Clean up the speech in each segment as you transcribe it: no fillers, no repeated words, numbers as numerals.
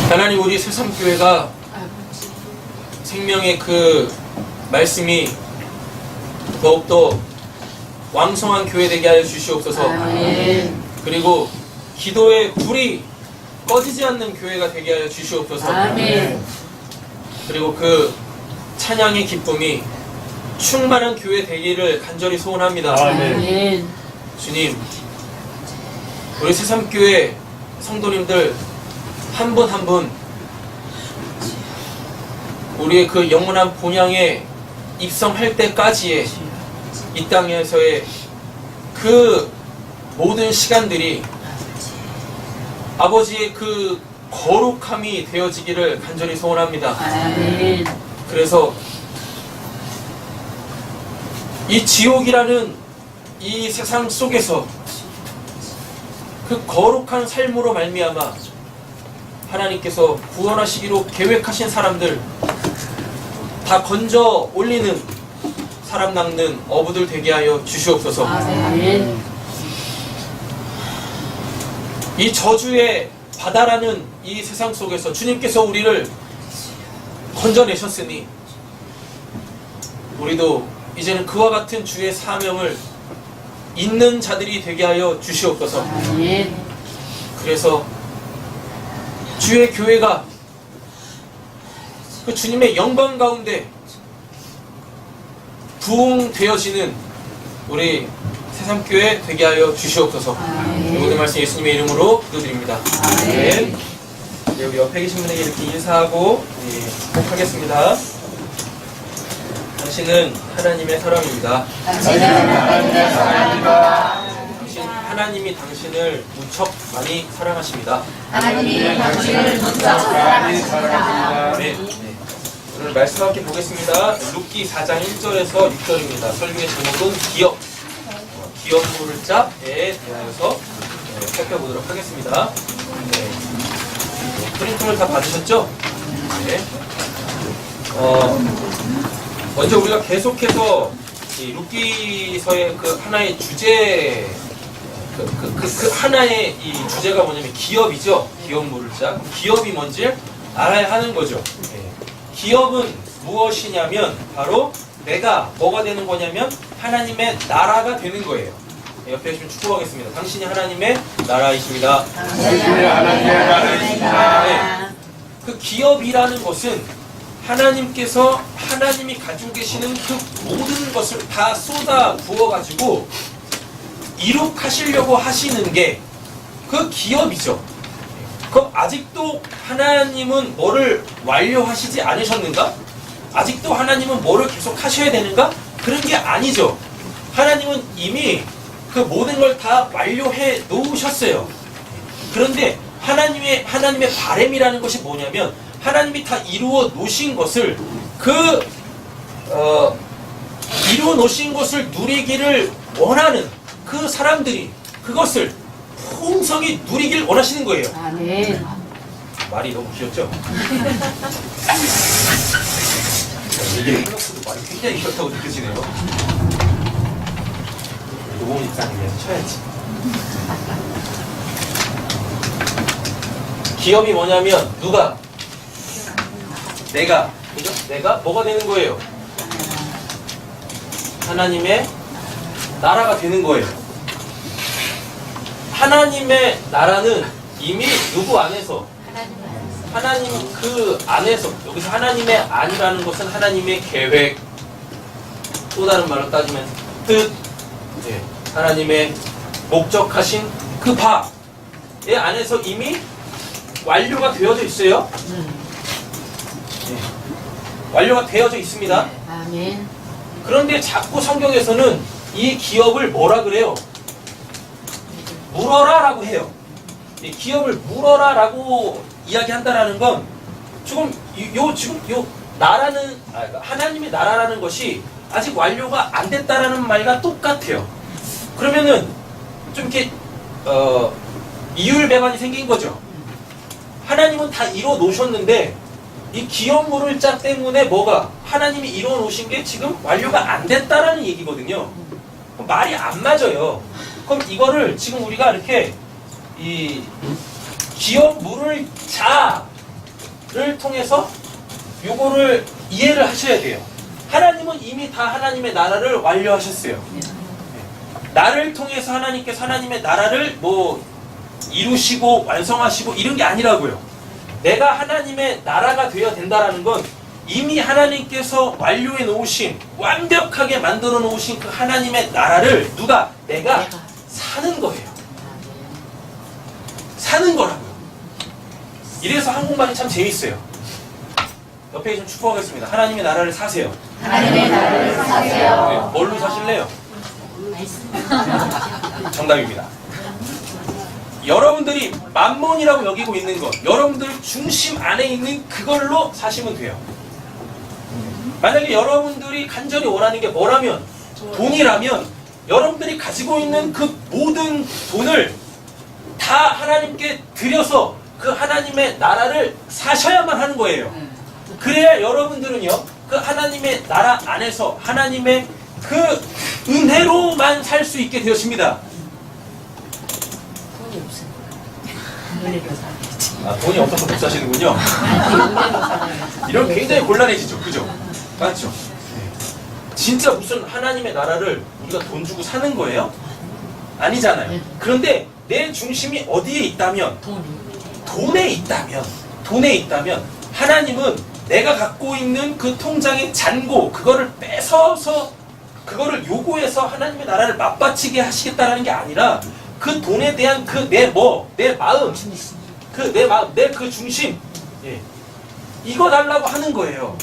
하나님, 우리 새삼교회가 생명의 그 말씀이 더욱더 왕성한 교회 되게 하여 주시옵소서. 아멘. 그리고 기도의 불이 꺼지지 않는 교회가 되게 하여 주시옵소서. 아멘. 그리고 그 찬양의 기쁨이 충만한 교회 되기를 간절히 소원합니다. 아멘. 주님, 우리 새삼교회 성도님들 한 분 한 분 우리의 그 영원한 본향에 입성할 때까지의 이 땅에서의 그 모든 시간들이 아버지의 그 거룩함이 되어지기를 간절히 소원합니다. 아멘. 그래서 이 지옥이라는 이 세상 속에서 그 거룩한 삶으로 말미암아 하나님께서 구원하시기로 계획하신 사람들 다 건져 올리는 사람 낚는 어부들 되게 하여 주시옵소서. 아멘. 이 저주의 바다라는 이 세상 속에서 주님께서 우리를 건져내셨으니 우리도 이제는 그와 같은 주의 사명을 잇는 자들이 되게 하여 주시옵소서. 아멘. 그래서 주의 교회가 그 주님의 영광 가운데 부흥되어지는 우리 새삼교회 되게 하여 주시옵소서. 아멘. 모든 말씀 예수님의 이름으로 기도드립니다. 아멘. 네, 우리 옆에 계신 분에게 이렇게 인사하고 축복하겠습니다. 당신은 하나님의 사람입니다. 당신은 하나님의 사랑입니다. 하나님이 당신을 무척 많이 사랑하십니다. 하나님이 당신을 무척 사랑하십니다. 네. 오늘 말씀 함께 보겠습니다. 룻기 4장 1절에서 6절입니다. 설교의 제목은 기업. 기업 물자에 대하여서 살펴보도록 하겠습니다. 네. 프린트를 다 받으셨죠? 네. 먼저 우리가 계속해서 이 룻기서의 그 하나의 주제, 그 하나의 이 주제가 뭐냐면 기업이죠. 기업 물자. 기업이 뭔지 알아야 하는 거죠. 네. 기업은 무엇이냐면 바로 내가 뭐가 되는 거냐면 하나님의 나라가 되는 거예요. 네, 옆에 계시면 축복하겠습니다. 당신이 하나님의 나라이십니다. 당신이 하나님의 나라이십니다. 네. 그 기업이라는 것은 하나님께서 하나님이 가지고 계시는 그 모든 것을 다 쏟아 부어가지고 이룩하시려고 하시는 게 그 기업이죠. 그럼 아직도 하나님은 뭐를 완료하시지 않으셨는가? 아직도 하나님은 뭐를 계속 하셔야 되는가? 그런 게 아니죠. 하나님은 이미 그 모든 걸 다 완료해 놓으셨어요. 그런데 하나님의 바람이라는 것이 뭐냐면 하나님이 다 이루어 놓으신 것을 이루어 놓으신 것을 누리기를 원하는 그 사람들이 그것을 풍성히 누리길 원하시는 거예요. 아멘. 말이 너무 귀엽죠? 이게 생각보다 말이 굉장히 귀엽다고 느껴지네요. 노원 입장이면 쳐야지. 기업이 뭐냐면 누가? 내가. 그죠? 내가 뭐가 되는 거예요? 하나님의 나라가 되는 거예요. 하나님의 나라는 이미 누구 안에서? 하나님 그 안에서. 여기서 하나님의 안이라는 것은 하나님의 계획, 또 다른 말로 따지면 뜻, 네. 하나님의 목적하신 그 바의 안에서 이미 완료가 되어져 있어요. 네. 완료가 되어져 있습니다. 아멘. 그런데 자꾸 성경에서는 이 기업을 뭐라 그래요? 물어라 라고 해요. 이 기업을 물어라 라고 이야기한다라는 건 지금 요 나라는 하나님의 나라라는 것이 아직 완료가 안 됐다라는 말과 똑같아요. 그러면은 좀 이렇게 이율배반이 생긴 거죠. 하나님은 다 이루어 놓으셨는데 이 기업물을 자 때문에 뭐가 하나님이 이루어 놓으신 게 지금 완료가 안 됐다라는 얘기거든요. 그럼 말이 안 맞아요. 그럼 이거를 지금 우리가 이렇게 이 기업물을 자 를 통해서 요거를 이해를 하셔야 돼요. 하나님은 이미 다 하나님의 나라를 완료하셨어요. 나를 통해서 하나님께서 하나님의 나라를 뭐 이루시고 완성하시고 이런 게 아니라고요. 내가 하나님의 나라가 되어야 된다라는 건 이미 하나님께서 완료해 놓으신, 완벽하게 만들어 놓으신 그 하나님의 나라를 내가 사는 거예요. 사는 거라고요. 이래서 한국말이 참 재밌어요. 옆에 좀 축복하겠습니다. 하나님의 나라를 사세요. 하나님의 나라를 사세요. 네, 뭘로 사실래요? 정답입니다. 여러분들이 만몬이라고 여기고 있는 것, 여러분들 중심 안에 있는 그걸로 사시면 돼요. 만약에 여러분들이 간절히 원하는 게 뭐라면, 돈이라면 여러분들이 가지고 있는 그 모든 돈을 다 하나님께 드려서 그 하나님의 나라를 사셔야만 하는 거예요. 그래야 여러분들은요, 그 하나님의 나라 안에서 하나님의 그 은혜로만 살 수 있게 되었습니다. 돈이 없으니까 은혜로 살아야지. 아, 돈이 없어서 못 사시는군요. 은혜로 살아야지. 이런 굉장히 곤란해지죠. 그죠? 맞죠? 진짜 무슨 하나님의 나라를 우리가 돈 주고 사는 거예요? 아니잖아요. 그런데 내 중심이 어디에 있다면, 돈에 있다면 하나님은 내가 갖고 있는 그 통장의 잔고, 그거를 뺏어서 그거를 요구해서 하나님의 나라를 맞바치게 하시겠다라는 게 아니라 그 돈에 대한 그 내 마음, 내 그 중심, 이거 달라고 하는 거예요.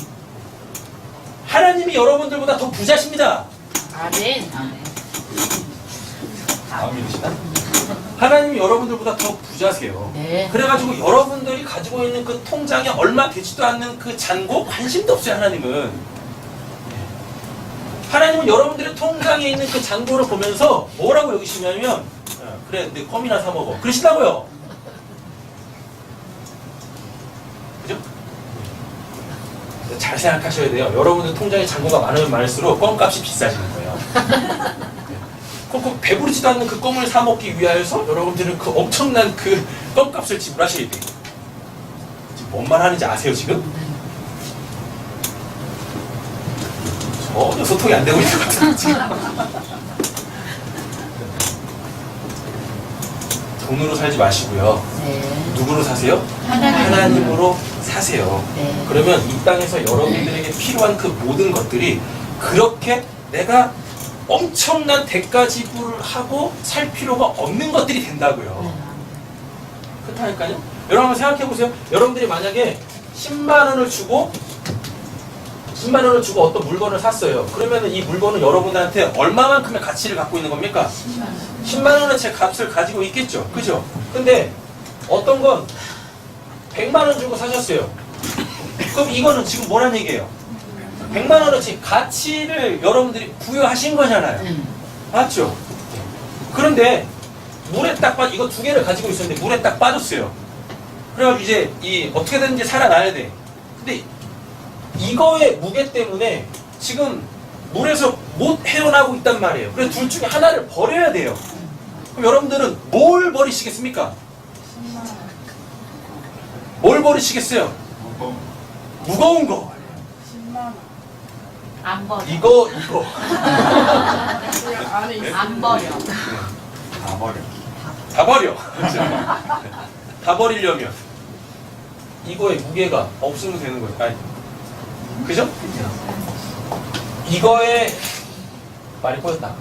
하나님이 여러분들보다 더 부자십니다. 아멘. 아멘이시나? 하나님이 여러분들보다 더 부자세요. 네. 그래가지고 여러분들이 가지고 있는 그 통장에 얼마 되지도 않는 그 잔고 관심도 없어요. 하나님은 여러분들의 통장에 있는 그 잔고를 보면서 뭐라고 여기시냐면, 그래 내 껌이나 사 먹어, 그러시다고요. 그죠? 잘 생각하셔야 돼요. 여러분들 통장에 잔고가 많으면 많을수록 껌값이 비싸지는 거예요. 꼭 배부르지도 않는 그 껌을 사 먹기 위하여서 여러분들은 그 엄청난 그 껌값을 지불하셔야 돼요. 지금 뭔 말 하는지 아세요 지금? 전혀 소통이 안 되고 있는 것 같아요 지금. 돈으로 살지 마시고요. 네. 누구로 사세요? 하나님으로 사세요. 네. 그러면 이 땅에서 여러분들에게 필요한 그 모든 것들이 그렇게 내가 엄청난 대가 지불을 하고 살 필요가 없는 것들이 된다고요. 그렇다니까요. 여러분 한번 생각해 보세요. 여러분들이 만약에 10만 원을 주고 어떤 물건을 샀어요. 그러면 이 물건은 여러분들한테 얼마만큼의 가치를 갖고 있는 겁니까? 10만 원어치의 값을 가지고 있겠죠. 그죠? 근데 어떤 건 100만 원 주고 사셨어요. 그럼 이거는 지금 뭐란 얘기예요? 100만 원어치 가치를 여러분들이 부여하신 거잖아요. 맞죠? 그런데 물에 딱 이거 두 개를 가지고 있었는데 물에 딱 빠졌어요. 그래가지고 이제 어떻게든지 살아나야 돼. 근데 이거의 무게 때문에 지금 물에서 못 헤어나고 있단 말이에요. 그래서 둘 중에 하나를 버려야 돼요. 그럼 여러분들은 뭘 버리시겠습니까? 뭘 버리시겠어요? 무거운 거. 안 버려. 이거. 안 버려. 다 버려. 다 버리려면 이거의 무게가 없으면 되는 거예요. 아니, 그죠? 이거의 말이 꼬였다.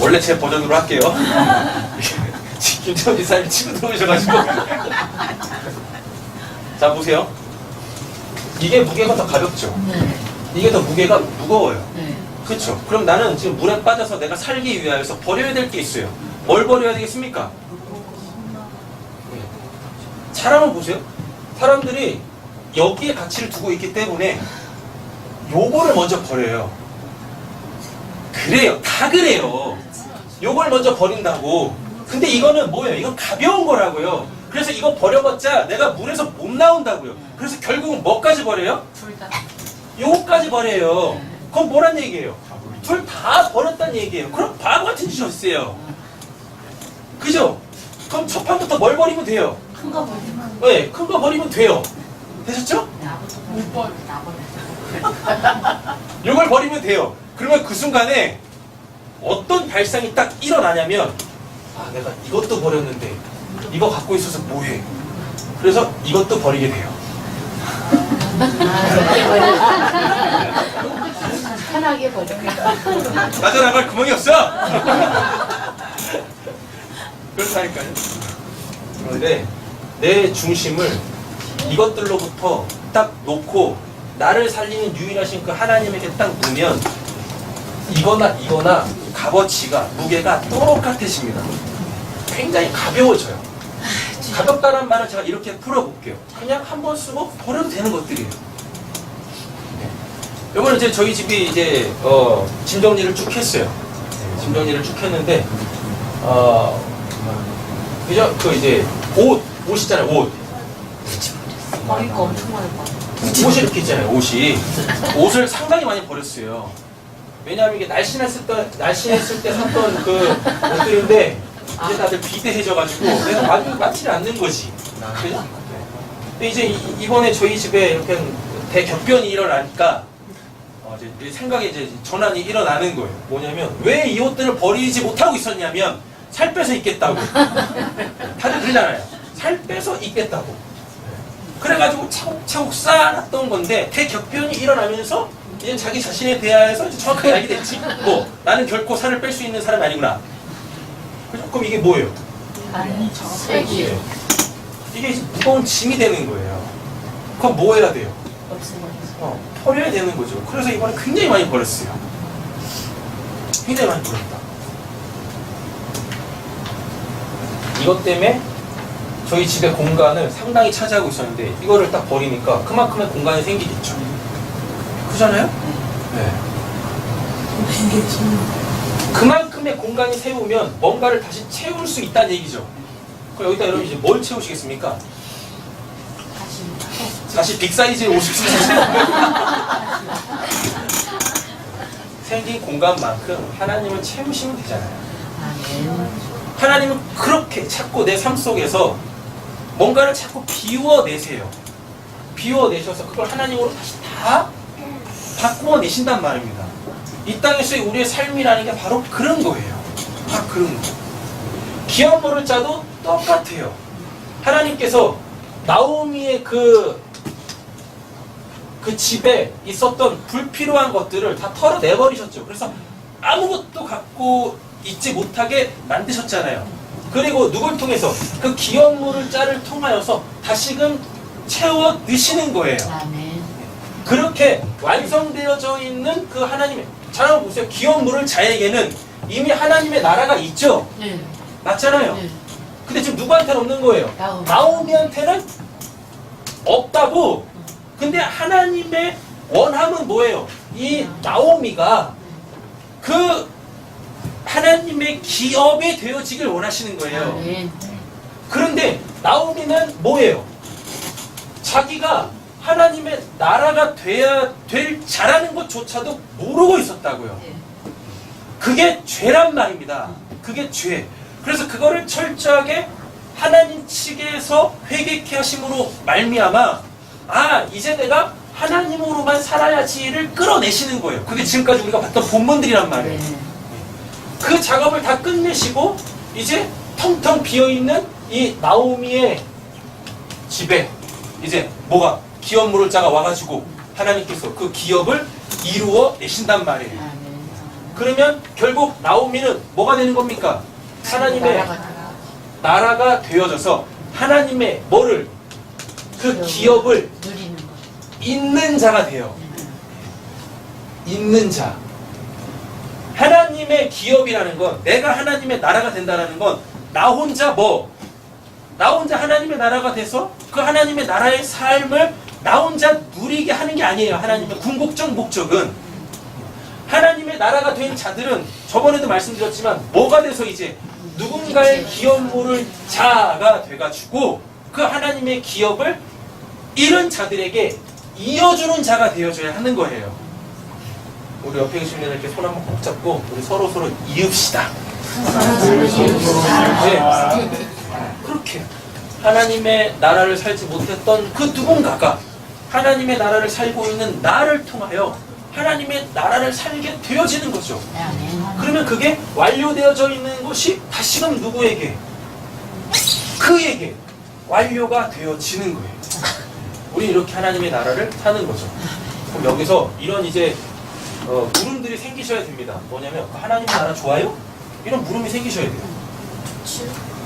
원래 제 버전으로 할게요. 김태원 이사님 치고 들어오셔가지고. 자, 보세요. 이게 무게가 더 가볍죠? 이게 더 무게가 무거워요. 그렇죠? 그럼 나는 지금 물에 빠져서 내가 살기 위하여서 버려야 될 게 있어요. 뭘 버려야 되겠습니까? 잘 한번 보세요. 사람들이 여기에 가치를 두고 있기 때문에 요거를 먼저 버려요. 그래요. 다 그래요. 요걸 먼저 버린다고. 근데 이거는 뭐예요? 이건 가벼운 거라고요. 그래서 이거 버려봤자 내가 물에서 못 나온다고요. 그래서 결국은 뭐까지 버려요? 둘 다. 요거까지 버려요. 그럼 뭐란 얘기예요? 둘 다 버렸단 얘기예요. 그럼 바보 같은 짓이었어요. 그죠? 그럼 첫 판부터 뭘 버리면 돼요? 큰 거 버리면 네, 큰 거 버리면 돼요. 되셨죠? 나보다 못 버려. 나보다. 이걸 버리면 돼요. 그러면 그 순간에 어떤 발상이 딱 일어나냐면 아 내가 이것도 버렸는데 이거 갖고 있어서 뭐해? 그래서 이것도 버리게 돼요. 편하게 버려. 빠져나갈 구멍이 없어! 그렇다니까요. 그런데 내 중심을 이것들로부터 딱 놓고 나를 살리는 유일하신 그 하나님에게 딱 놓으면 이거나 값어치가 무게가 똑같아집니다. 굉장히 가벼워져요. 가볍다는 말을 제가 이렇게 풀어볼게요. 그냥 한 번 쓰고 버려도 되는 것들이에요. 이번에 이제 저희 집이 이제 짐 정리를 쭉 했어요. 짐 정리를 쭉 했는데 그죠? 그 이제 옷 있잖아요. 옷. 버릴 거 엄청 많을 거. 옷이 이렇게 있잖아요. 옷을 상당히 많이 버렸어요. 왜냐하면 이게 날씬했을 때 샀던 그 옷들인데 이제 다들 비대해져가지고 내가 맞지 않는 거지. 그죠? 네. 근데 이제 이번에 저희 집에 이렇게 대격변이 일어나니까 이제 생각에 이제 전환이 일어나는 거예요. 뭐냐면 왜 이 옷들을 버리지 못하고 있었냐면 살 빼서 입겠다고. 다들 그러잖아요. 살 빼서 입겠다고. 그래가지고 차곡차곡 쌓아놨던 건데 대격변이 일어나면서 이제 자기 자신에 대하여서 이제 정확하게 알게 됐지. 뭐 나는 결코 살을 뺄 수 있는 사람이 아니구나. 그럼 이게 뭐예요? 세기. 이게 이제 무거운 짐이 되는 거예요. 그럼 뭐 해야 돼요? 없애버려. 버려야 되는 거죠. 그래서 이번에 굉장히 많이 버렸어요. 굉장히 많이 버렸다. 이것 때문에 저희 집의 공간을 상당히 차지하고 있었는데 이거를 딱 버리니까 그만큼의 공간이 생기겠죠. 그잖아요? 네. 그만큼의 공간이 세우면 뭔가를 다시 채울 수 있다는 얘기죠. 그럼 여기다 여러분 이제 뭘 채우시겠습니까? 다시 빅사이즈의 옷을 생긴 공간만큼 하나님을 채우시면 되잖아요. 하나님은 그렇게 자꾸 내 삶 속에서 뭔가를 자꾸 비워내세요. 비워내셔서 그걸 하나님으로 다시 다 바꾸어내신단 말입니다. 이 땅에서의 우리의 삶이라는 게 바로 그런 거예요. 다 그런 거. 기업 모를 자도 똑같아요. 하나님께서 나오미의 그 집에 있었던 불필요한 것들을 다 털어내버리셨죠. 그래서 아무것도 갖고 있지 못하게 만드셨잖아요. 그리고 누굴 통해서 그 기업물을 자를 통하여서 다시금 채워 넣으시는 거예요. 아멘. 그렇게 완성되어져 있는 그 하나님의 잘 한번 보세요. 기업물을 자에게는 이미 하나님의 나라가 있죠. 네. 맞잖아요. 네. 근데 지금 누구한테는 없는 거예요? 나오미한테는 없다고. 근데 하나님의 원함은 뭐예요? 이 나오미가 그 하나님의 기업이 되어지길 원하시는 거예요. 아멘. 그런데 나오미는 뭐예요? 자기가 하나님의 나라가 돼야 될 자라는 것조차도 모르고 있었다고요. 그게 죄란 말입니다. 그게 죄. 그래서 그거를 철저하게 하나님 측에서 회개케 하심으로 말미암아 이제 내가 하나님으로만 살아야지를 끌어내시는 거예요. 그게 지금까지 우리가 봤던 본문들이란 말이에요. 네. 그 작업을 다 끝내시고 이제 텅텅 비어있는 이 나오미의 집에 이제 뭐가 기업물을 자가 와가지고 하나님께서 그 기업을 이루어 내신단 말이에요. 아멘. 그러면 결국 나오미는 뭐가 되는 겁니까? 하나님의 나라가 되어져서 하나님의 뭐를 그 기업을 누리는 거. 있는 자가 돼요. 있는 자. 하나님의 기업이라는 건 내가 하나님의 나라가 된다는 건 나 혼자 나 혼자 하나님의 나라가 돼서 그 하나님의 나라의 삶을 나 혼자 누리게 하는 게 아니에요. 하나님의 궁극적 목적은 하나님의 나라가 된 자들은 저번에도 말씀드렸지만 뭐가 돼서 이제 누군가의 기업물을 자가 돼가지고 그 하나님의 기업을 잃은 자들에게 이어주는 자가 되어줘야 하는 거예요. 우리 옆에 계신 분들 이렇게 손 한번 꼭 잡고 우리 서로 이읍시다. 네. 그렇게 하나님의 나라를 살지 못했던 그 누군가가 하나님의 나라를 살고 있는 나를 통하여 하나님의 나라를 살게 되어지는 거죠. 그러면 그게 완료되어져 있는 것이 다시금 누구에게? 그에게 완료가 되어지는 거예요. 우리 이렇게 하나님의 나라를 사는 거죠. 그럼 여기서 이런 이제 물음들이 생기셔야 됩니다. 뭐냐면 하나님의 나라 좋아요? 이런 물음이 생기셔야 돼요.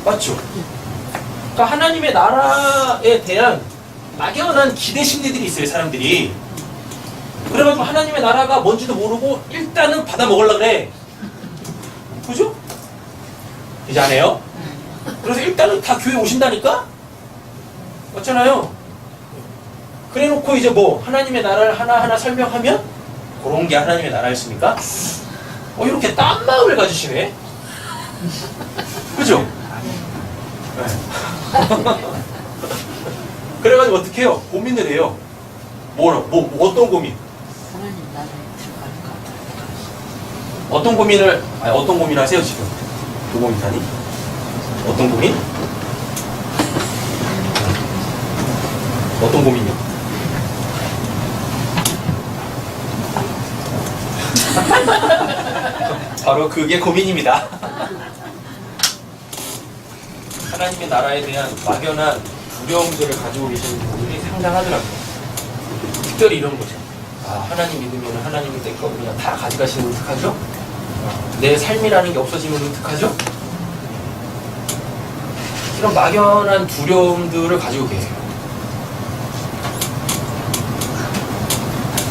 맞죠? 그러니까 하나님의 나라에 대한 막연한 기대 심리들이 있어요, 사람들이. 그래가지고 하나님의 나라가 뭔지도 모르고 일단은 받아 먹으려고 그래. 그죠? 이제 안 해요? 그래서 일단은 다 교회 오신다니까? 맞잖아요? 그래 놓고 이제 뭐 하나님의 나라를 하나하나 설명하면 그런 게 하나님의 나라였습니까? 이렇게 딴 마음을 가지시네. 그죠? 네. 그래가지고 어떻게 해요? 고민을 해요. 어떤 고민? 하나님 나라에 들어갈까? 어떤 고민을, 어떤 고민 하세요, 지금? 도고민타니? 어떤 고민? 어떤 고민이요? 바로 그게 고민입니다. 하나님의 나라에 대한 막연한 두려움들을 가지고 계시는 분들이 상당하더라고요. 특별히 이런 거죠. 하나님 믿으면 하나님이 내 거 그냥 다 가져가시면 어떡하죠? 내 삶이라는 게 없어지면 어떡하죠? 이런 막연한 두려움들을 가지고 계세요.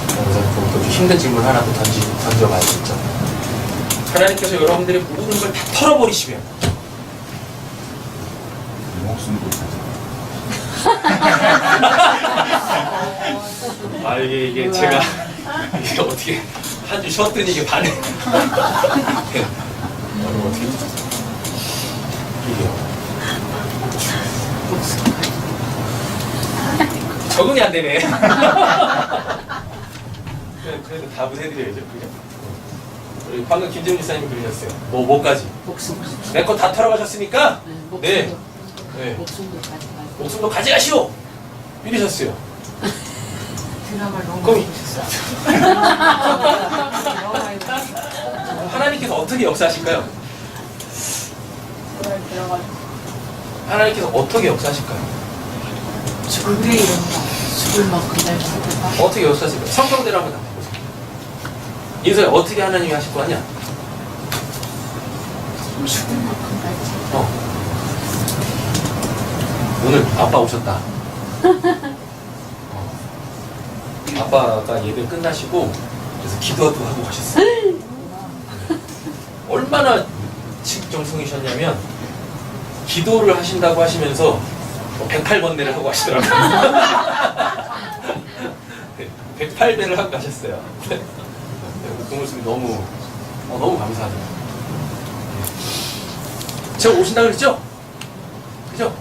그래서 좀 힘든 질문 하나 또 던져봐야겠죠. 하나님께서 여러분들의 모든 걸 다 털어버리시면 목숨도 가져. 이게 제가 이게 어떻게 한 주 쉬었더니 이게 반응 어떻게 이게요. 적응이 안 되네. 그래도 답은 해드려야죠. 그죠? 우리 방금 김재훈 지사님이 그러셨어요. 뭐까지? 목숨. 내 거 다 털어가셨으니까 네. 목숨도 가져가고. 목숨도 가져가시오! 이러셨어요. 드라마를 너무 그럼 많이 보셨어. 너무 많이 봤어. 하나님께서 어떻게 역사하실까요? 하나님께서 어떻게 역사하실까요? 죽을 때 이런 거. 죽을 만큼 날 죽을까? 어떻게 역사하실까요? 성경대로 한번 답해보세요. 인서야, 어떻게 하나님이 하실 거 아니야? 죽을 만큼 날 죽을까? 오늘 아빠 오셨다. 아빠가 예배 끝나시고 그래서 기도도 하고 가셨어요. 얼마나 직정성이셨냐면 기도를 하신다고 하시면서 108번대를 하고 하시더라고요. 108배를 하고 가셨어요. 그 모습이 너무 감사하더라고요. 제가 오신다 그랬죠? 그죠?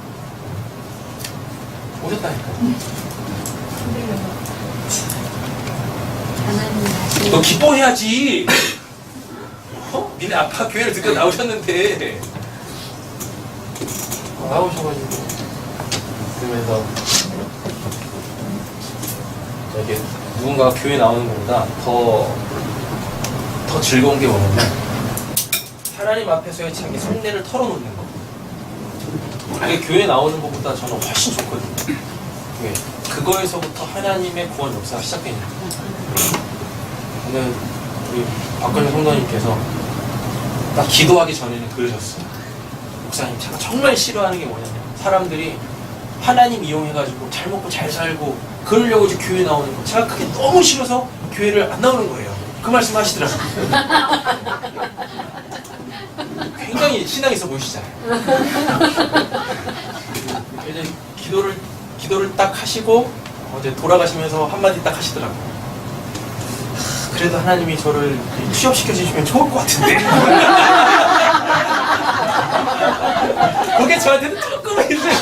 오셨다니까요. 하나님 하시는 너 기뻐해야지. 니네 아빠 교회를 듣고 나오셨는데 나오셔가지고 그러면서 이게 누군가가 교회 나오는 것보다 더 즐거운 게 뭐냐면 하나님 앞에서의 자기 속내를 털어놓는 거. 그게 교회 나오는 것보다 저는 훨씬 좋거든요. 왜? 그거에서부터 하나님의 구원 역사가 시작되는 거예요. 오늘 우리 박근혜 성도님께서 딱 기도하기 전에는 그러셨어요. 목사님, 제가 정말 싫어하는 게 뭐냐면 사람들이 하나님 이용해가지고 잘 먹고 잘 살고 그러려고 이제 교회 나오는 거. 제가 그게 너무 싫어서 교회를 안 나오는 거예요. 그 말씀 하시더라고요. 굉장히 신앙 있어 보이시잖아요. 이제 기도를 딱 하시고 이제 돌아가시면서 한마디 딱 하시더라고요. 그래도 하나님이 저를 취업시켜 주시면 좋을 것 같은데. 그게 저한테는 조금 힘들어요.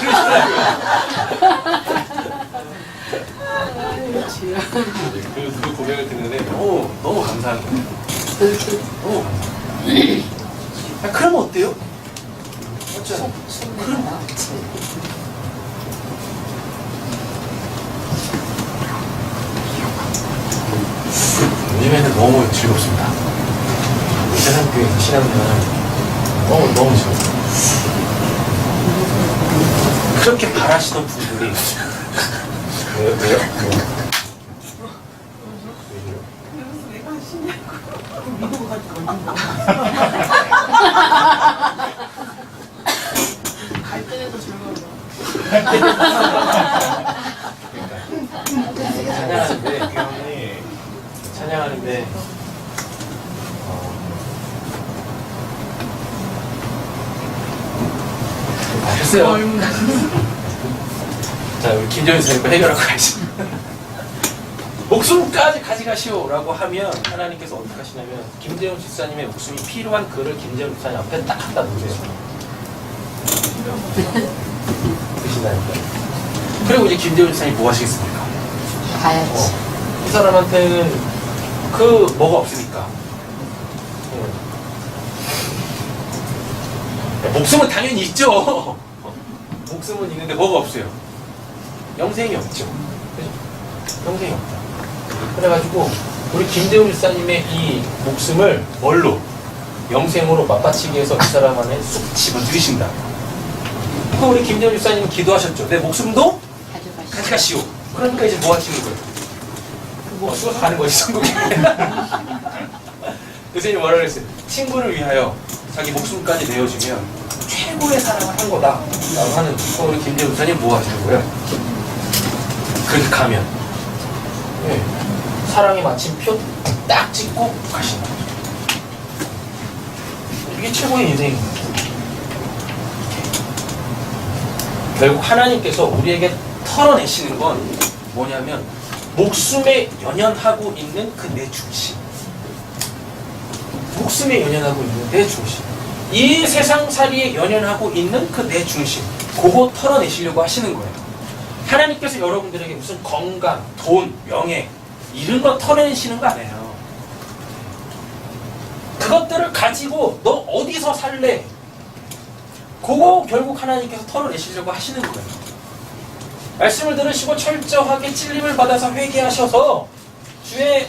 그래서 그 고백을 듣는데 너무 감사한 거예요. 너무 감사해요. 그럼 없잖아. 그럼 요즘에는 너무 즐겁습니다. 세상교회 신앙생활은 너무 즐겁습니다. 그렇게 바라시던 분들이 왜요? 왜요? 갈 때도 즐거워. 찬양하는데 글쎄요. 자, 우리 김정희 선생님 해결하고 가야지. 목숨까지 가져가시오라고 하면 하나님께서 어떻게 하시냐면 김재훈 집사님의 목숨이 필요한 글을 김재훈 집사님 앞에 딱 갖다 놓으세요. 되신다니까. 그리고 이제 김재훈 집사님이 뭐 하시겠습니까? 가야지. 이 사람한테는 뭐가 없으니까. 목숨은 당연히 있죠. 목숨은 있는데 뭐가 없어요? 영생이 없죠. 그죠? 영생이 없다. 그래가지고 우리 김대훈 일사님의 이 목숨을 뭘로? 영생으로 맞받치기 위해서 이 사람 안에 쑥 집어들이신다. 그 우리 김대훈 일사님은 기도하셨죠. 내 목숨도 가져가시오. 그러니까 이제 뭐 하시는 거예요? 죽어서 가는 거지, 천국에. 교수님이 뭐라 그랬어요? 친구를 위하여 자기 목숨까지 내어주면 최고의 사랑을 한 거다 라고 하는 우리 김재훈 목사님 뭐 하시는 거예요? 그렇게 가면 사랑의 마침표 딱 찍고 가시는 거죠. 이게 최고의 인생입니다. 결국 하나님께서 우리에게 털어내시는 건 뭐냐면 목숨에 연연하고 있는 그 내 중심. 목숨에 연연하고 있는 내 중심. 이 세상살이에 연연하고 있는 그 내 중심. 그거 털어내시려고 하시는 거예요. 하나님께서 여러분들에게 무슨 건강, 돈, 명예 이런 거 털어내시는 거 아니에요. 그것들을 가지고 너 어디서 살래? 그거 결국 하나님께서 털어내시려고 하시는 거예요. 말씀을 들으시고 철저하게 찔림을 받아서 회개하셔서 주의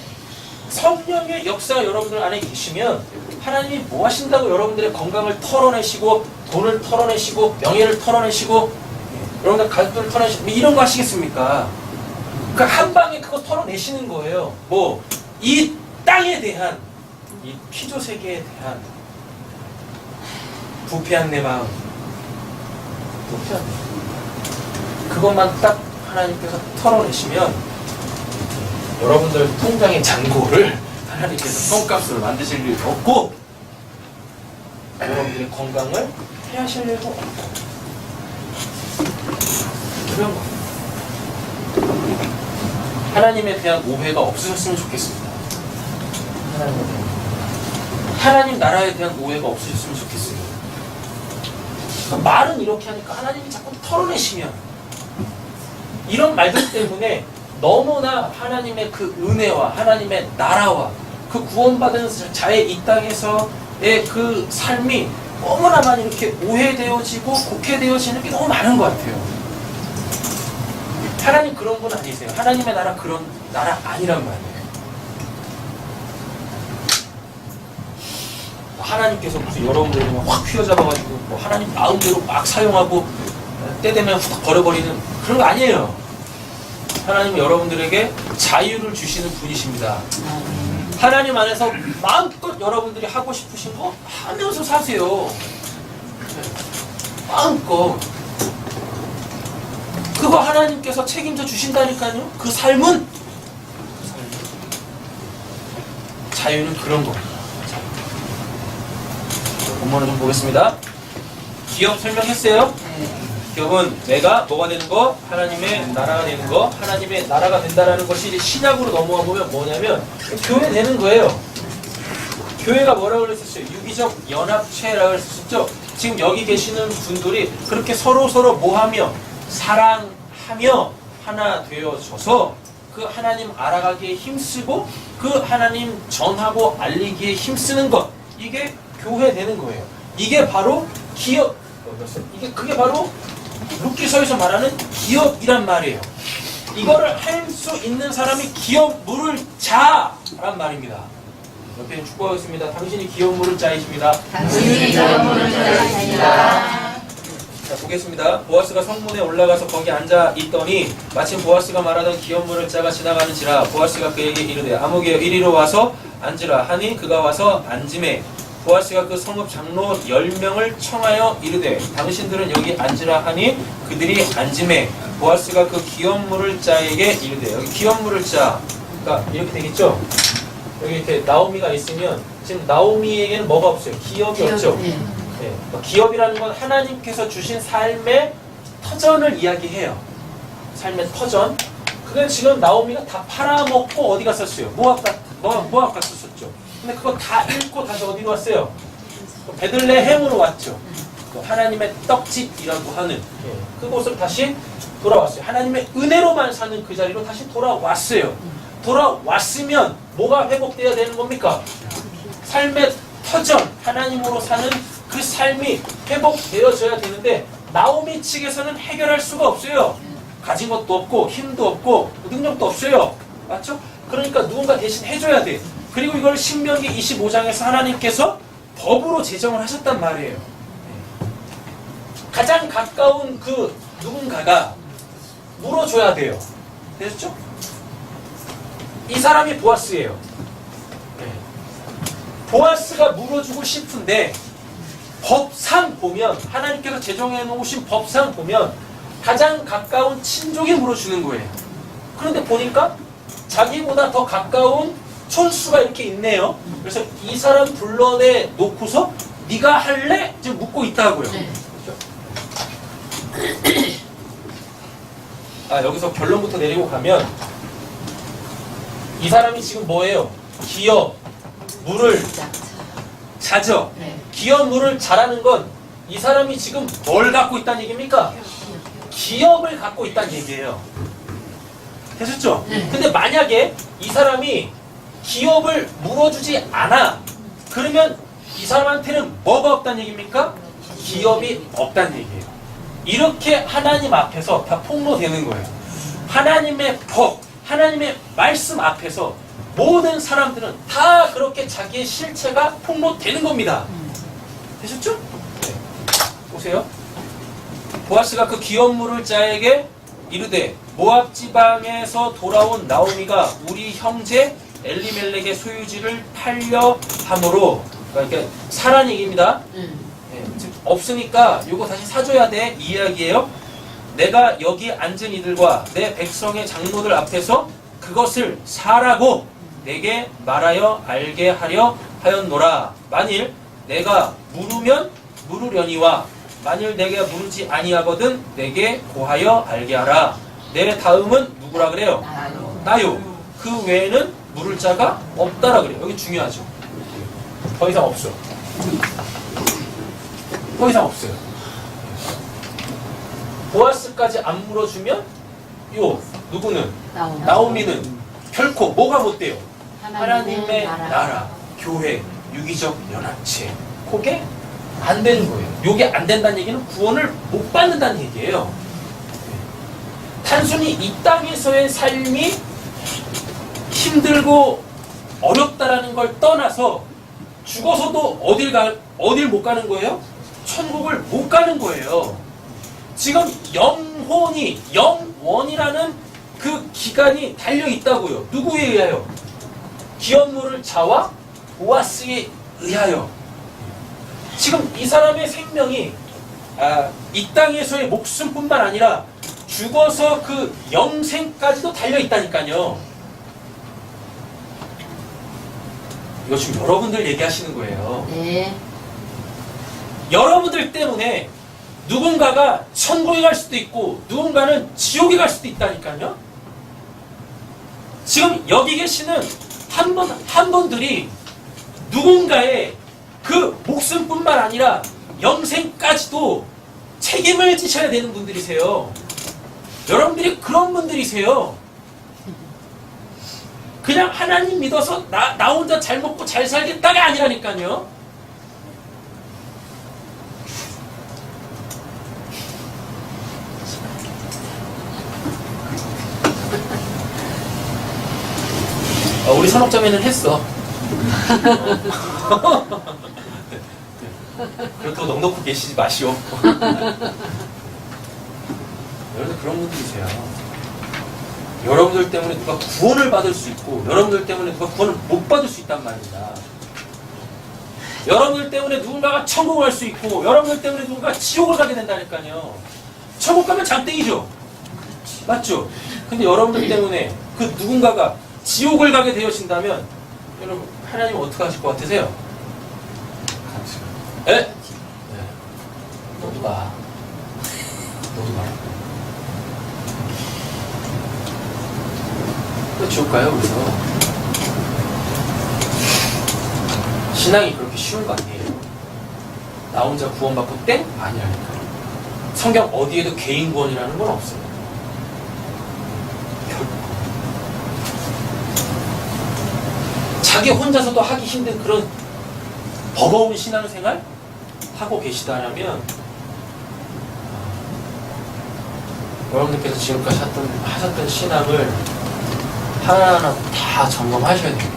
성령의 역사가 여러분들 안에 계시면 하나님이 뭐 하신다고 여러분들의 건강을 털어내시고 돈을 털어내시고 명예를 털어내시고 여러분들 가족들을 털어내시고 뭐 이런 거 하시겠습니까? 그러니까 한 방에 그거 털어내시는 거예요. 뭐 이 땅에 대한 이 피조 세계에 대한 부패한 내 마음, 부패한 내 마음. 그것만 딱 하나님께서 털어내시면 여러분들 통장의 잔고를 하나님께서 똥값으로 만드실 일 없고 여러분들의 건강을 해하실 일도 없고 그런 거예요. 하나님에 대한 오해가 없으셨으면 좋겠습니다. 하나님 나라에 대한 오해가 없으셨으면 좋겠어요. 그러니까 말은 이렇게 하니까 하나님이 자꾸 털어내시면 이런 말들 때문에 너무나 하나님의 그 은혜와 하나님의 나라와 그 구원받은 자의 이 땅에서의 그 삶이 너무나 많이 이렇게 오해되어지고 곡해되어지는 게 너무 많은 것 같아요. 하나님 그런 분 아니세요. 하나님의 나라 그런 나라 아니란 말이에요. 하나님께서 무슨 여러분들을 확 휘어잡아가지고 뭐 하나님 마음대로 막 사용하고 때 되면 훅 버려버리는 그런 거 아니에요. 하나님은 여러분들에게 자유를 주시는 분이십니다. 하나님 안에서 마음껏 여러분들이 하고 싶으신 거 하면서 사세요. 마음껏. 그거 하나님께서 책임져 주신다니까요. 그 삶은 자유는 그런 겁니다. 본문을 좀 보겠습니다. 기업 설명했어요? 기업은 내가 뭐가 되는 거? 하나님의 나라가 되는 거. 하나님의 나라가 된다라는 것이 이제 신약으로 넘어가 보면 뭐냐면 교회 되는 거예요. 교회가 뭐라고 그랬었어요? 유기적 연합체라고 그랬었죠. 지금 여기 계시는 분들이 그렇게 서로 뭐하며 사랑하며 하나 되어져서 그 하나님 알아가기에 힘쓰고 그 하나님 전하고 알리기에 힘쓰는 것, 이게 교회 되는 거예요. 이게 바로 기업, 그게 바로 룻기서에서 말하는 기업이란 말이에요. 이거를 할 수 있는 사람이 기업 물을 자란 말입니다. 옆에 축복하겠습니다. 당신이 기업 물을 자이십니다. 당신이 기업 물을 자이십니다. 자, 보겠습니다. 보아스가 성문에 올라가서 거기 앉아 있더니 마침 보아스가 말하던 기업물을 자가 지나가는지라 보아스가 그에게 이르되 아무개여 이리로 와서 앉으라 하니 그가 와서 앉음에 보아스가 그 성읍 장로 10명을 청하여 이르되 당신들은 여기 앉으라 하니 그들이 앉음에 보아스가 그 기업물을 자에게 이르되 여기 기업물을 자 그러니까 이렇게 되겠죠? 여기 이렇게 나오미가 있으면 지금 나오미에게는 뭐가 없어요? 기업이 없죠? 네, 기업이라는 건 하나님께서 주신 삶의 터전을 이야기해요. 삶의 터전. 그건 지금 나오미가 다 팔아먹고 어디 갔었어요? 모압 갔었죠. 근데 그거 다 잃고 다시 어디로 왔어요? 베들레헴으로 왔죠. 하나님의 떡집이라고 하는 그곳을 다시 돌아왔어요. 하나님의 은혜로만 사는 그 자리로 다시 돌아왔어요. 돌아왔으면 뭐가 회복돼야 되는 겁니까? 삶의 터전, 하나님으로 사는 그 삶이 회복되어져야 되는데 나오미 측에서는 해결할 수가 없어요. 가진 것도 없고 힘도 없고 능력도 없어요. 맞죠? 그러니까 누군가 대신 해줘야 돼. 그리고 이걸 신명기 25장에서 하나님께서 법으로 제정을 하셨단 말이에요. 가장 가까운 그 누군가가 물어줘야 돼요. 되셨죠? 이 사람이 보아스예요. 보아스가 물어주고 싶은데 법상 보면 하나님께서 제정해 놓으신 법상 보면 가장 가까운 친족이 물어주는 거예요. 그런데 보니까 자기보다 더 가까운 촌수가 이렇게 있네요. 그래서 이 사람 불러내 놓고서 네가 할래? 지금 묻고 있다고요. 여기서 결론부터 내리고 가면 이 사람이 지금 뭐예요? 기업, 물을 자죠. 기업 물을 자라는 건 이 사람이 지금 뭘 갖고 있다는 얘기입니까? 기업을 갖고 있다는 얘기예요. 되셨죠? 근데 만약에 이 사람이 기업을 물어주지 않아 그러면 이 사람한테는 뭐가 없다는 얘기입니까? 기업이 없다는 얘기예요. 이렇게 하나님 앞에서 다 폭로되는 거예요. 하나님의 법, 하나님의 말씀 앞에서 모든 사람들은 다 그렇게 자기의 실체가 폭로되는 겁니다. 되셨죠? 네. 보세요. 보아스가 그 기업물을 자에게 이르되 모압 지방에서 돌아온 나오미가 우리 형제 엘리멜렉의 소유지를 팔려 함으로 그러니까 이렇게 사란 얘기입니다. 즉 없으니까 이거 다시 사줘야 돼 이 이야기예요. 내가 여기 앉은 이들과 내 백성의 장로들 앞에서 그것을 사라고 내게 말하여 알게 하려 하였노라. 만일 내가 물으면 물으려니와 만일 내게 물으지 아니하거든 내게 고하여 알게 하라. 내 다음은 누구라 그래요? 나요. 그 외에는 물을 자가 없다라 그래요. 여기 중요하죠. 더 이상 없어. 더 이상 없어요. 보아스까지 안 물어주면 누구는? 나오미는 결코 뭐가 못 돼요? 하나님의 나라, 교회, 유기적 연합체. 그게 안 되는 거예요. 요게 안 된다는 얘기는 구원을 못 받는다는 얘기예요. 단순히 이 땅에서의 삶이 힘들고 어렵다라는 걸 떠나서 죽어서도 어딜 못 가는 거예요? 천국을 못 가는 거예요. 지금 영원이라는 그 기간이 달려 있다고요. 누구에 의하여? 기업물을 자와 보아스에 의하여. 지금 이 사람의 생명이 이 땅에서의 목숨뿐만 아니라 죽어서 그 영생까지도 달려 있다니까요. 이거 지금 여러분들 얘기하시는 거예요. 네. 여러분들 때문에 누군가가 천국에 갈 수도 있고 누군가는 지옥에 갈 수도 있다니까요. 지금 여기 계시는 한 분들이 누군가의 그 목숨뿐만 아니라 영생까지도 책임을 지셔야 되는 분들이세요. 여러분들이 그런 분들이세요. 그냥 하나님 믿어서 나 혼자 잘 먹고 잘 살겠다가 아니라니까요. 우리 선옥자매는 했어. 그렇다고 넉넉히 계시지 마시오. 여러분들 그런 분들이세요. 여러분들 때문에 누가 구원을 받을 수 있고 여러분들 때문에 누가 구원을 못 받을 수 있단 말입니다. 여러분들 때문에 누군가가 천국을 갈 수 있고 여러분들 때문에 누군가가 지옥을 가게 된다니까요. 천국 가면 장땡이죠. 맞죠? 근데 여러분들 때문에 그 누군가가 지옥을 가게 되어진다면 여러분 하나님은 어떻게 하실 것 같으세요? 에? 네. 너도 가. 너도 가. 또 지옥 가요, 그래서. 신앙이 그렇게 쉬운 거 아니에요. 나 혼자 구원받고 땡? 아니라니까. 성경 어디에도 개인 구원이라는 건 없어요. 결국. 자기 혼자서도 하기 힘든 그런 버거운 신앙생활 하고 계시다면 여러분들께서 지금까지 하셨던 신앙을 하나하나 다 점검하셔야 됩니다.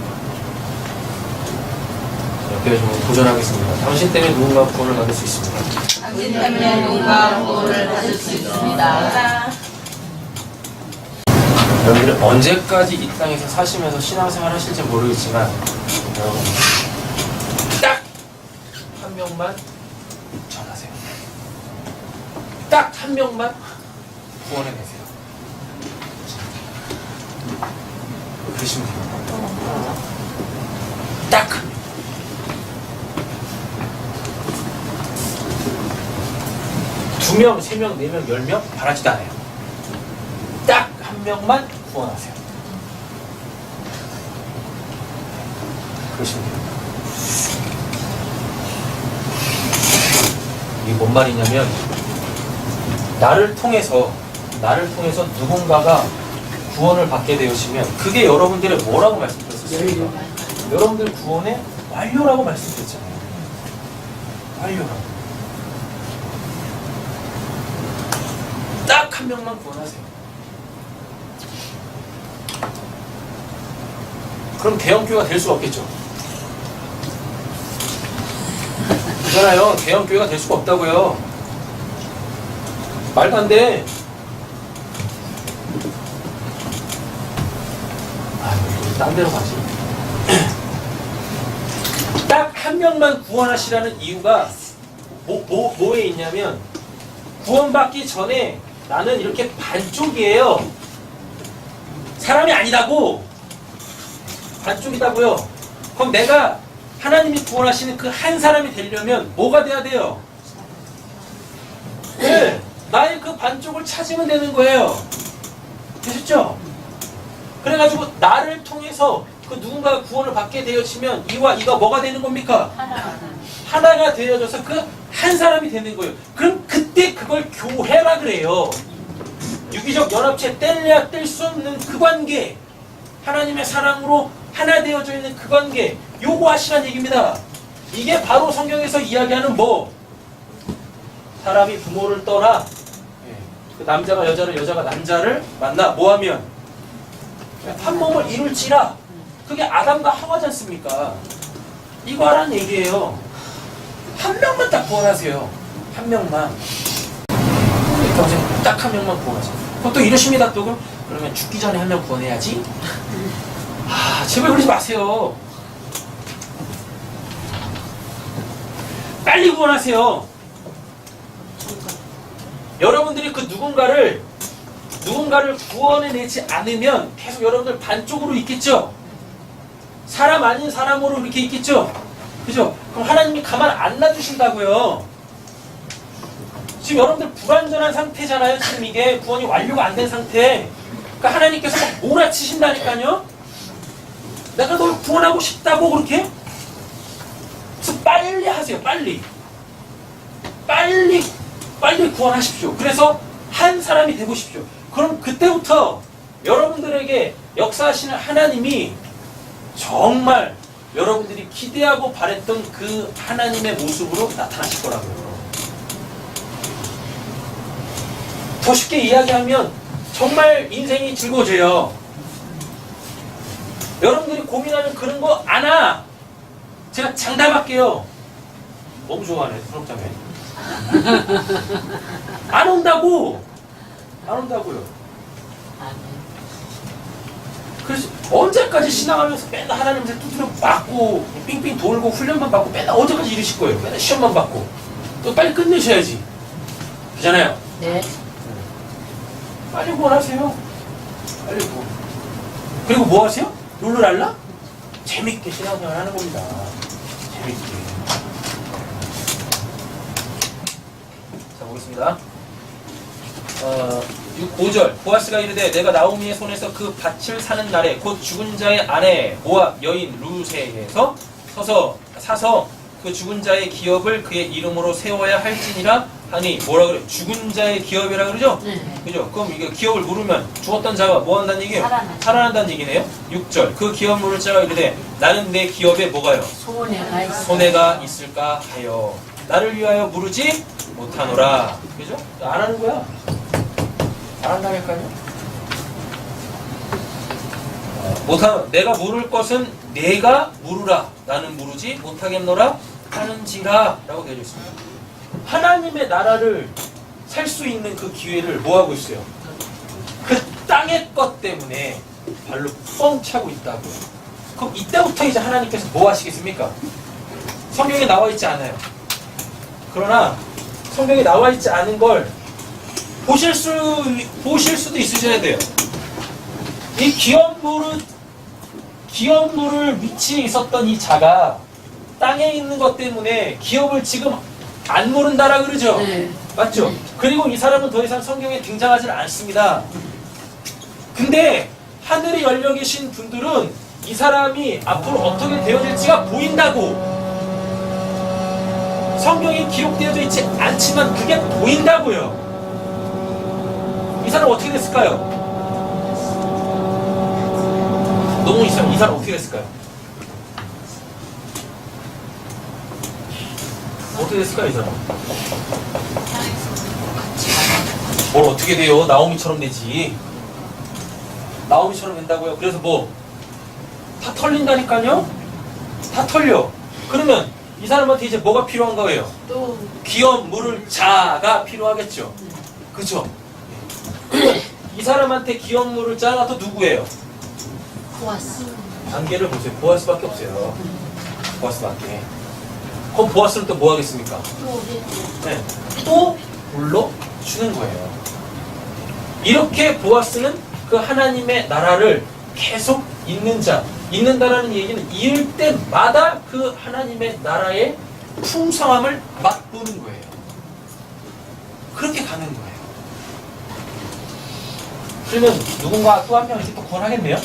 옆에 좀 도전하겠습니다. 당신 때문에 누군가 구원을 받을 수 있습니다. 당신 때문에 누군가 구원을 받을 수 있습니다. 여러분들은 언제까지 이 땅에서 사시면서 신앙생활 하실지 모르겠지만 여러분 딱 한 명만 전하세요. 딱 한 명만 구원해내세요. 그러시면 돼요. 딱 한 명. 두 명, 세 명, 네 명, 10명 바라지도 않아요. 딱 한 명만 구원하세요. 그러시면 돼요. 이게 뭔 말이냐면 나를 통해서 누군가가 구원을 받게 되시면 그게 여러분들의 뭐라고 말씀드렸었어요? 여러분들 구원의 완료라고 말씀드렸잖아요. 완료라고. 딱 한 명만 구원하세요. 그럼 대형교회가 될 수가 없겠죠. 그잖아요. 대형교회가 될 수가 없다고요. 말도 안 돼. 아, 딴 데로 가지. 딱 한 명만 구원하시라는 이유가 뭐에 있냐면 구원받기 전에 나는 이렇게 반쪽이에요. 사람이 아니다고. 반쪽이다고요. 그럼 내가 하나님이 구원하시는 그 한 사람이 되려면 뭐가 돼야 돼요? 네, 나의 그 반쪽을 찾으면 되는 거예요. 되셨죠? 그래가지고 나를 통해서 그 누군가가 구원을 받게 되어지면 이와 이가 뭐가 되는 겁니까? 하나가 되어져서 그 한 사람이 되는 거예요. 그럼 그때 그걸 교회라 그래요. 유기적 연합체 뗄래야 뗄 수 없는 그 관계, 하나님의 사랑으로 하나 되어져 있는 그 관계, 요거 하시란 얘기입니다. 이게 바로 성경에서 이야기하는 뭐? 사람이 부모를 떠나 그 남자가 여자를, 여자가 남자를 만나 뭐하면? 한 몸을 이룰지라. 그게 아담과 하와지 않습니까? 이거 하라는 얘기예요. 한 명만 딱 구원하세요. 한 명만. 평생 딱 한 명만 구원하세요. 그럼 또 이러십니다. 또 그러면 죽기 전에 한 명 구원해야지. 아, 제발 그러지 마세요. 빨리 구원하세요. 여러분들이 그 누군가를 구원해내지 않으면 계속 여러분들 반쪽으로 있겠죠? 사람 아닌 사람으로 이렇게 있겠죠? 그죠? 그럼 하나님이 가만 안 놔두신다고요. 지금 여러분들 불완전한 상태잖아요. 지금 이게 구원이 완료가 안 된 상태. 그러니까 하나님께서 막 몰아치신다니까요. 내가 널 구원하고 싶다고 그렇게? 그래서 빨리 하세요. 빨리 구원하십시오. 그래서 한 사람이 되보십시오. 그럼 그때부터 여러분들에게 역사하시는 하나님이 정말 여러분들이 기대하고 바랬던 그 하나님의 모습으로 나타나실 거라고요. 더 쉽게 이야기하면 정말 인생이 즐거워져요. 여러분들이 고민하는 그런 거 안 와. 제가 장담할게요. 너무 좋아하네, 수록자매. 안 온다고! 안 온다고요. 그래서 언제까지 신앙하면서 맨날 하나님한테 두드려 맞고 삥삥 돌고 훈련만 받고 맨날 언제까지 이러실 거예요? 맨날 시험만 받고 또 빨리 끝내셔야지. 그잖아요. 네. 빨리 구원하세요. 빨리 구원. 그리고 뭐 하세요? 룰루랄라? 재밌게 신앙생활 하는 겁니다. 재밌게. 자, 보겠습니다. 5절 보아스가 이르되 내가 나오미의 손에서 그 밭을 사는 날에 곧 죽은 자의 아내 모압 여인 루세에서 사서 그 죽은 자의 기업을 그의 이름으로 세워야 할지니라 하니 뭐라 그래? 죽은 자의 기업이라 그러죠? 네. 그죠? 그럼 이게 기업을 물으면 죽었던 자가 뭐 한다는 얘기예요? 살아난다는 얘기네요. 6절 그 기업 물을 자가 이르되 나는 내 기업에 뭐가요? 손해가 있을까 하여 나를 위하여 물으지 못하노라. 그죠? 안 하는 거야. 안 한다니까요. 내가 물을 것은 내가 물으라. 나는 물으지 못하겠노라 하는지라 라고 되어 있습니다. 하나님의 나라를 살 수 있는 그 기회를 뭐 하고 있어요? 그 땅의 것 때문에 발로 뻥 차고 있다고요. 그럼 이때부터 이제 하나님께서 뭐 하시겠습니까? 성경에 나와 있지 않아요. 그러나 성경에 나와 있지 않은 걸 보실 수도 있으셔야 돼요. 이 기업물을 위치에 있었던 이 자가 땅에 있는 것 때문에 기업을 지금 안 모른다라 그러죠? 네. 맞죠? 그리고 이 사람은 더 이상 성경에 등장하지 않습니다. 근데 하늘이 열려 계신 분들은 이 사람이 앞으로 어떻게 되어질지가 보인다고. 성경에 기록되어져 있지 않지만 그게 보인다고요. 이 사람 어떻게 됐을까요? 너무 이 사람 어떻게 됐을까요? 어떻게 됐을까요, 이 사람? 뭘 어떻게 돼요? 나오미처럼 되지. 나오미처럼 된다고요? 그래서 뭐? 다 털린다니까요? 다 털려. 그러면 이 사람한테 이제 뭐가 필요한 거예요? 또 기업 물을 자가 필요하겠죠. 그죠? 이 사람한테 기업 물을 자가 또 누구예요? 보아스. 관계를 보세요. 보아스밖에 없어요. 보아스밖에. 그럼 보아스는 또 뭐 하겠습니까? 네. 또 불러주는 거예요. 이렇게 보아스는 그 하나님의 나라를 계속 있는다라는 얘기는 이을 때마다 그 하나님의 나라의 풍성함을 맛보는 거예요. 그렇게 가는 거예요. 그러면 누군가 또 한 명 이렇게 또 구원하겠네요?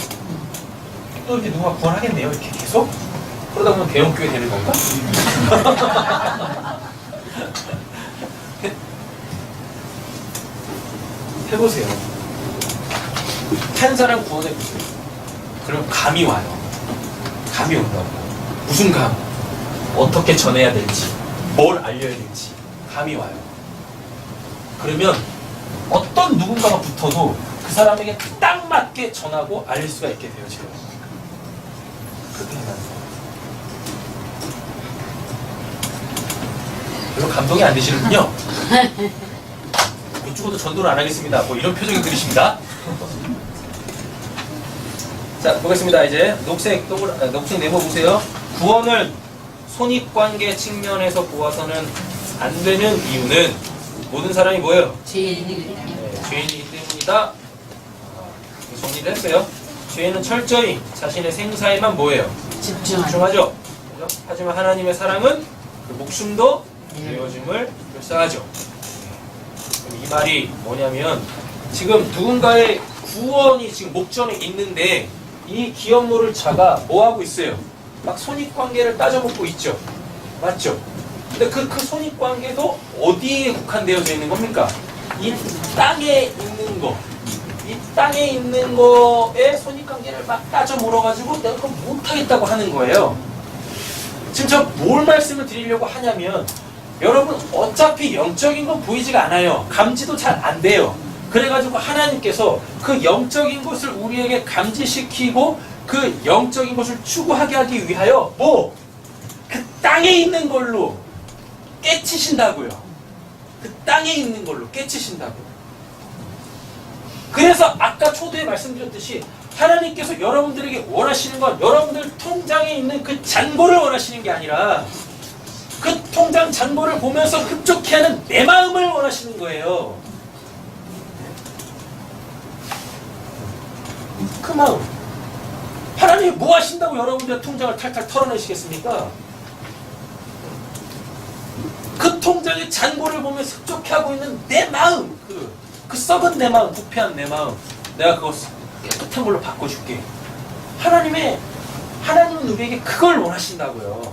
또 이렇게 누군가 구원하겠네요? 이렇게 계속? 그러다 보면 대형교회 되는 건가? 해보세요. 한 사람 구원해보세요. 그럼 감이 와요. 감이 온다고. 무슨 감? 어떻게 전해야 될지, 뭘 알려야 될지 감이 와요. 그러면 어떤 누군가가 붙어도 그 사람에게 딱 맞게 전하고 알릴 수가 있게 되어져요. 그렇게 해야 돼요. 별로 감동이 안 되시는군요. 죽어도 전도를 안 하겠습니다. 뭐 이런 표정이 들으십니다. 자, 보겠습니다. 이제 녹색 네모 보세요. 구원을 손익관계 측면에서 보아서는 안 되는 이유는 모든 사람이 뭐예요? 죄인이기 죄인이기 때문이다. 정리를 했어요. 죄인은 철저히 자신의 생사에만 뭐예요? 집중하죠. 그죠? 하지만 하나님의 사랑은 그 목숨도 내어줌을 불쌍하죠. 이 말이 뭐냐면 지금 누군가의 구원이 지금 목전에 있는데 이 기업물을 자가 뭐하고 있어요? 막 손익관계를 따져먹고 있죠. 맞죠? 근데 그 손익관계도 어디에 국한되어져 있는 겁니까? 이 땅에 있는 거. 이 땅에 있는 거에 손익관계를 막 따져 물어가지고 내가 그거 못하겠다고 하는 거예요. 지금 저 뭘 말씀을 드리려고 하냐면 여러분 어차피 영적인 건 보이지가 않아요. 감지도 잘 안 돼요. 그래가지고 하나님께서 그 영적인 것을 우리에게 감지시키고 그 영적인 것을 추구하게 하기 위하여 뭐? 그 땅에 있는 걸로 깨치신다고요. 그 땅에 있는 걸로 깨치신다고. 그래서 아까 초대에 말씀드렸듯이 하나님께서 여러분들에게 원하시는 건 여러분들 통장에 있는 그 잔고를 원하시는 게 아니라 그 통장 잔고를 보면서 흡족해 하는 내 마음을 원하시는 거예요. 그 마음. 하나님이 뭐 하신다고 여러분들의 통장을 탈탈 털어내시겠습니까? 그 통장의 잔고를 보면서 흡족해하고 있는 내 마음, 그 썩은 내 마음, 부패한 내 마음, 내가 그거 깨끗한 걸로 바꿔줄게. 하나님은 우리에게 그걸 원하신다고요.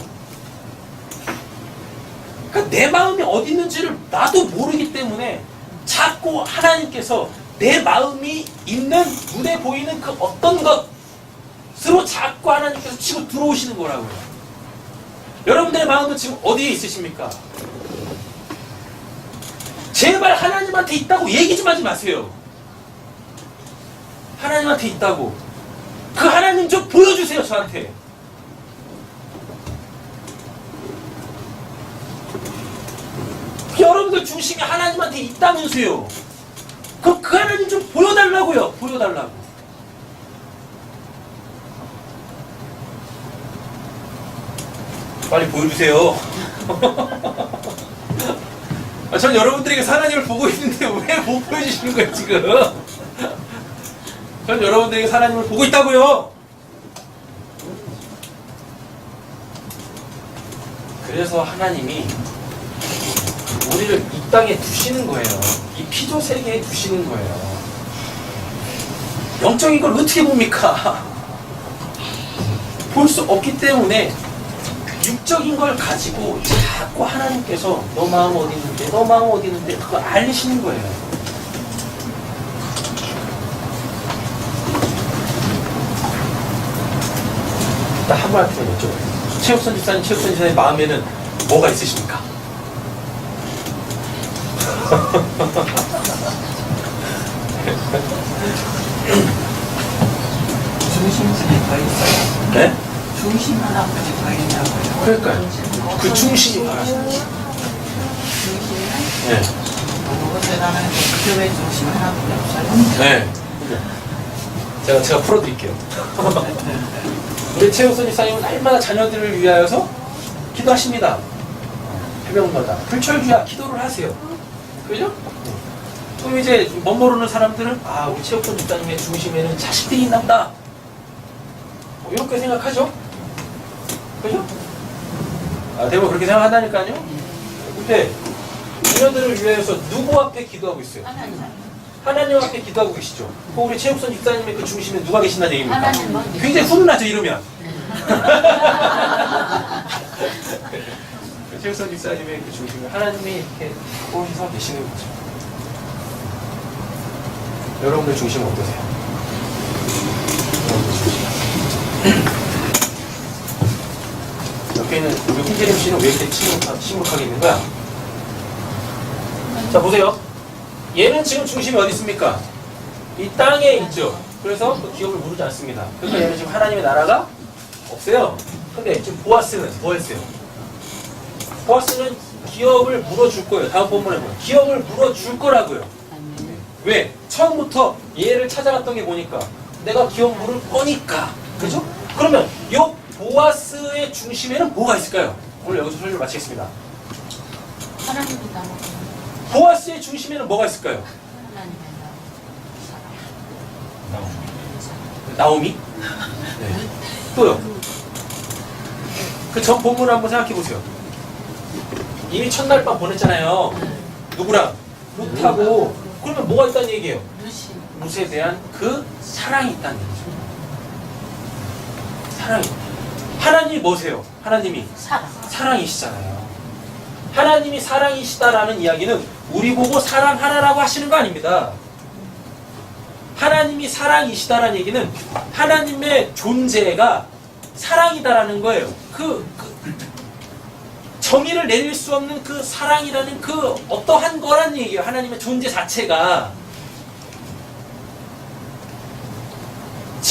그러니까 내 마음이 어디 있는지를 나도 모르기 때문에 자꾸 하나님께서 내 마음이 있는 눈에 보이는 그 어떤 것으로 자꾸 하나님께서 치고 들어오시는 거라고요. 여러분들의 마음은 지금 어디에 있으십니까? 제발 하나님한테 있다고 얘기 좀 하지 마세요. 하나님한테 있다고. 그 하나님 좀 보여주세요, 저한테. 여러분들 중심이 하나님한테 있다면서요. 그 하나님 좀 보여달라고요. 보여달라고. 빨리 보여주세요. 전 여러분들에게 하나님을 보고 있는데 왜 못 보여주시는 거예요, 지금? 전 여러분들에게 하나님을 보고 있다고요. 그래서 하나님이 우리를 이 땅에 두시는 거예요. 이 피조 세계에 두시는 거예요. 영적인 걸 어떻게 봅니까? 볼 수 없기 때문에 육적인 걸 가지고 자꾸 하나님께서 너 마음 어디 있는데, 너 마음 어디 있는데 그거 알리시는 거예요. 일단 한 분한테 여쭤봐요. 최욱선 집사님 마음에는 뭐가 있으십니까? 중심선에 더 있어요. 네? 중심 하나까지 더 있다고요. 그러니까요. 그 중심이 바라시는 거예요. 중심은 네. 어디에 나가는 그 교회 중심 하나밖에 없어요. 네. 제가 풀어드릴게요. 우리 최우선 집사님은 날마다 자녀들을 위하여서 기도하십니다. 해병마다 불철주야 기도를 하세요. 그죠? 그럼 이제 멋모르는 사람들은 우리 최우선 집사님의 중심에는 자식들이 있나 보다. 이렇게 생각하죠? 그죠? 대부분 그렇게 생각한다니까요? 근데 자녀들을 위해서 누구 앞에 기도하고 있어요? 하나님 앞에 기도하고 계시죠? 우리 최욱선 집사님의 그 중심에 누가 계신다는 얘기입니까? 굉장히 훈훈하죠, 이러면. 최욱선 집사님의 그 중심에 하나님이 이렇게 보셔서 계시는 거죠. 여러분들 중심은 어떠세요? 여러분들 중심. 옆에 있는 우리 홍재림 씨는 왜 이렇게 침묵하게 있는 거야? 자, 보세요. 얘는 지금 중심이 어디 있습니까? 이 땅에 있죠. 그래서 그 기업을 무르지 않습니다. 그러니까 얘는 지금 하나님의 나라가 없어요. 근데 지금 보아스는 뭐 했어요? 보아스는 기업을 물어줄 거예요. 다음 본문에 보면 기업을 물어줄 거라고요. 왜? 처음부터 얘를 찾아갔던 게 뭐니까? 내가 기업 물을 거니까. 그죠? 그러면 이 보아스의 중심에는 뭐가 있을까요? 오늘 여기서 설교를 마치겠습니다. 하나님이다. 보아스의 중심에는 뭐가 있을까요? 나오미? 네. 또요. 그 전 본문을 한번 생각해 보세요. 이미 첫날 밤 보냈잖아요. 누구랑? 룻하고. 그러면 뭐가 있다는 얘기예요? 룻에 대한 그 사랑이 있다는 얘기죠. 사랑이. 하나님이 뭐세요? 하나님이 사랑이시잖아요. 하나님이 사랑이시다라는 이야기는 우리 보고 사랑하라라고 하시는 거 아닙니다. 하나님이 사랑이시다라는 얘기는 하나님의 존재가 사랑이다라는 거예요. 정의를 내릴 수 없는 그 사랑이라는 그 어떠한 거란 얘기예요. 하나님의 존재 자체가.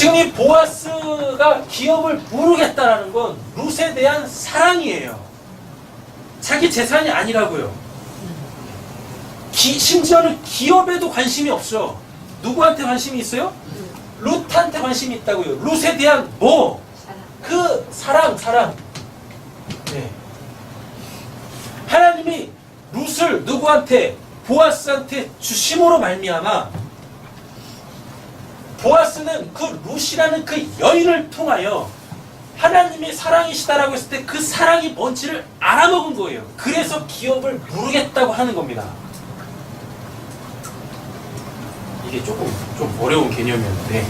지금 이 보아스가 기업을 모르겠다라는 건 룻에 대한 사랑이에요. 자기 재산이 아니라고요. 심지어는 기업에도 관심이 없어. 누구한테 관심이 있어요? 룻한테 관심이 있다고요. 룻에 대한 뭐? 그 사랑. 네. 하나님이 룻을 누구한테? 보아스한테 주심으로 말미암아 보아스는 그 룻이라는 그 여인을 통하여 하나님의 사랑이시다라고 했을 때 그 사랑이 뭔지를 알아먹은 거예요. 그래서 기업을 모르겠다고 하는 겁니다. 이게 조금 좀 어려운 개념이었는데